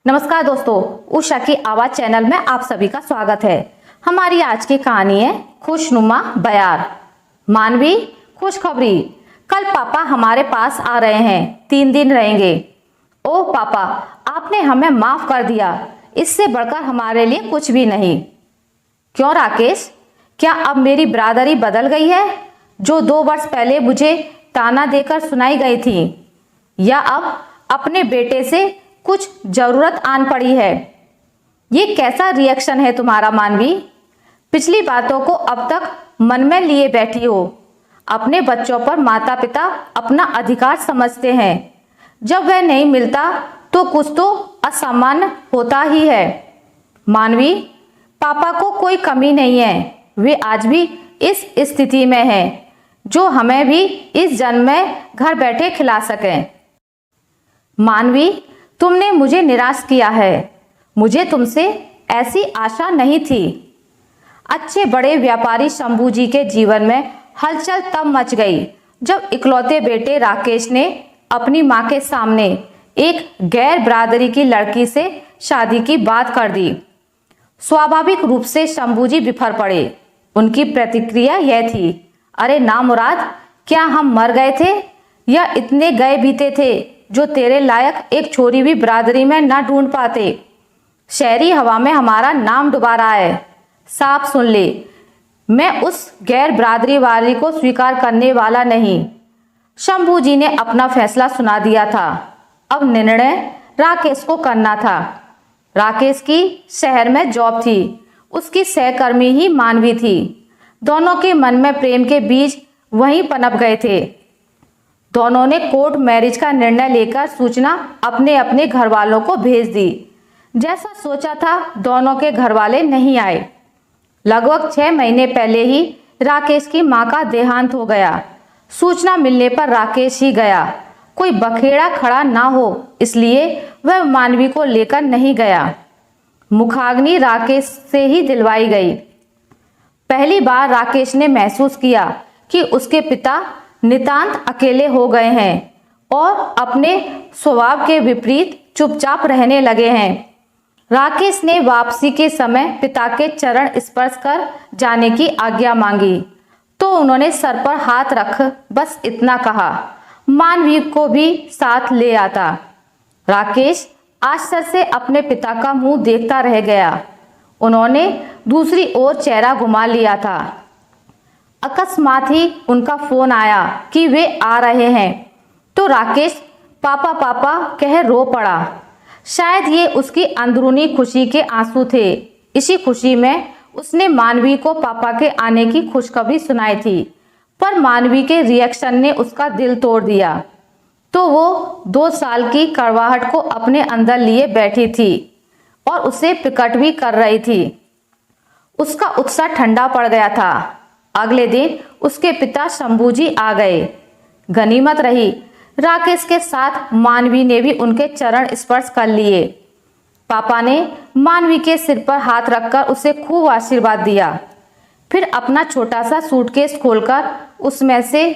नमस्कार दोस्तों, उषा की आवाज चैनल में आप सभी का स्वागत है। हमारी आज की कहानी है खुशनुमा बयार। मानवी, खुशखबरी, कल पापा हमारे पास आ रहे हैं, 3 दिन रहेंगे। ओह पापा, आपने हमें माफ कर दिया, इससे बढ़कर हमारे लिए कुछ भी नहीं। क्यों राकेश, क्या अब मेरी बिरादरी बदल गई है जो 2 वर्ष पहले मुझे ताना देकर सुनाई गई थी, या अब अपने बेटे से कुछ जरूरत आन पड़ी है? ये कैसा रिएक्शन है तुम्हारा मानवी? पिछली बातों को अब तक मन में लिए बैठी हो। अपने बच्चों पर माता पिता अपना अधिकार समझते हैं, जब वह नहीं मिलता तो कुछ तो असामान्य होता ही है। मानवी, पापा को कोई कमी नहीं है, वे आज भी इस स्थिति में हैं जो हमें भी इस जन्म में घर बैठे खिला सकें। मानवी, तुमने मुझे निराश किया है, मुझे तुमसे ऐसी आशा नहीं थी। अच्छे बड़े व्यापारी शंभू जी के जीवन में हलचल तब मच गई जब इकलौते बेटे राकेश ने अपनी मां के सामने एक गैर बरादरी की लड़की से शादी की बात कर दी। स्वाभाविक रूप से शंभू जी बिफर पड़े। उनकी प्रतिक्रिया यह थी, अरे नामुराद, क्या हम मर गए थे या इतने गए बीते थे जो तेरे लायक एक छोरी भी बिरादरी में ना ढूंढ पाते? शहरी हवा में हमारा नाम डुबा रहा है। साफ सुन ले, मैं उस गैर बिरादरी वाली को स्वीकार करने वाला नहीं। शंभू जी ने अपना फैसला सुना दिया था। अब निर्णय राकेश को करना था। राकेश की शहर में जॉब थी, उसकी सहकर्मी ही मानवी थी। दोनों के मन में प्रेम के बीज वहीं पनप गए थे। दोनों ने कोर्ट मैरिज का निर्णय लेकर सूचना अपने अपने घर वालों को भेज दी। जैसा सोचा था, दोनों के घर वाले नहीं आए। लगभग 6 महीने पहले ही राकेश की मां का देहांत हो गया। सूचना मिलने पर राकेश ही गया। कोई बखेड़ा खड़ा ना हो इसलिए वह मानवी को लेकर नहीं गया। मुखाग्नि राकेश से ही दिलवाई गई। पहली बार राकेश ने महसूस किया कि उसके पिता नितांत अकेले हो गए हैं और अपने स्वभाव के विपरीत चुपचाप रहने लगे हैं। राकेश ने वापसी के समय पिता के चरण स्पर्श कर जाने की आज्ञा मांगी तो उन्होंने सर पर हाथ रख बस इतना कहा, मानवी को भी साथ ले आता। राकेश आश्चर्य से अपने पिता का मुंह देखता रह गया। उन्होंने दूसरी ओर चेहरा घुमा लिया था। अकस्मात ही उनका फोन आया कि वे आ रहे हैं तो राकेश पापा पापा कह रो पड़ा। शायद ये उसकी अंदरूनी खुशी के आंसू थे। इसी खुशी में उसने मानवी को पापा के आने की खुशखबरी सुनाई थी, पर मानवी के रिएक्शन ने उसका दिल तोड़ दिया तो वो 2 साल की कड़वाहट को अपने अंदर लिए बैठी थी और उसे पिकट भी कर रही थी। उसका उत्साह ठंडा पड़ गया था। अगले दिन उसके पिता शंभू जी आ गए। गनीमत रही, राकेश के साथ मानवी ने भी उनके चरण स्पर्श कर लिए। पापा ने मानवी के सिर पर हाथ रखकर उसे खूब आशीर्वाद दिया। फिर अपना छोटा सा सूटकेस खोलकर उसमें से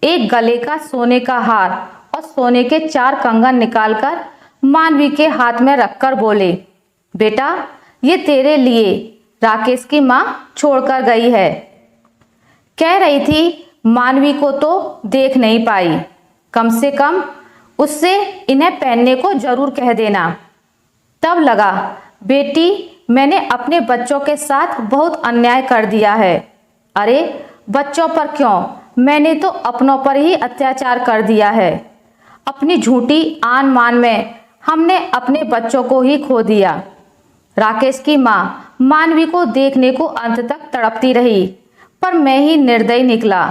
एक गले का सोने का हार और सोने के 4 कंगन निकालकर मानवी के हाथ में रखकर बोले, बेटा ये तेरे लिए, राकेश की माँ छोड़कर गई है। कह रही थी मानवी को तो देख नहीं पाई, कम से कम उससे इन्हें पहनने को जरूर कह देना। तब लगा, बेटी मैंने अपने बच्चों के साथ बहुत अन्याय कर दिया है। अरे बच्चों पर क्यों, मैंने तो अपनों पर ही अत्याचार कर दिया है। अपनी झूठी आन मान में हमने अपने बच्चों को ही खो दिया। राकेश की माँ मानवी को देखने को अंत तक तड़पती रही, पर मैं ही निर्दयी निकला।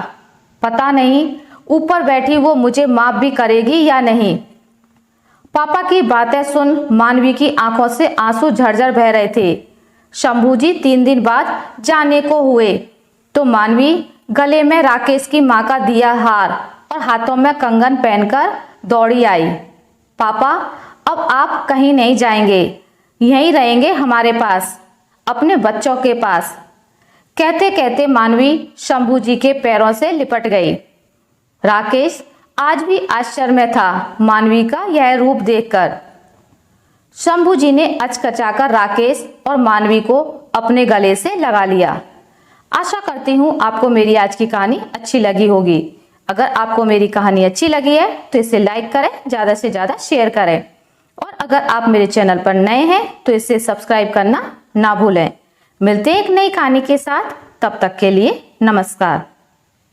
पता नहीं ऊपर बैठी वो मुझे माफ भी करेगी या नहीं। पापा की बातें सुन मानवी की आंखों से आंसू झरझर बह रहे थे। शंभू जी 3 दिन बाद जाने को हुए तो मानवी गले में राकेश की मां का दिया हार और हाथों में कंगन पहनकर दौड़ी आई। पापा अब आप कहीं नहीं जाएंगे, यहीं रहेंगे हमारे पास, अपने बच्चों के पास। कहते कहते मानवी शंभू जी के पैरों से लिपट गई। राकेश आज भी आश्चर्य में था मानवी का यह रूप देखकर। शंभू जी ने अचकचाकर राकेश और मानवी को अपने गले से लगा लिया। आशा करती हूँ आपको मेरी आज की कहानी अच्छी लगी होगी। अगर आपको मेरी कहानी अच्छी लगी है तो इसे लाइक करें, ज़्यादा से ज़्यादा शेयर करें और अगर आप मेरे चैनल पर नए हैं तो इसे सब्सक्राइब करना ना भूलें। मिलते हैं एक नई कहानी के साथ, तब तक के लिए नमस्कार।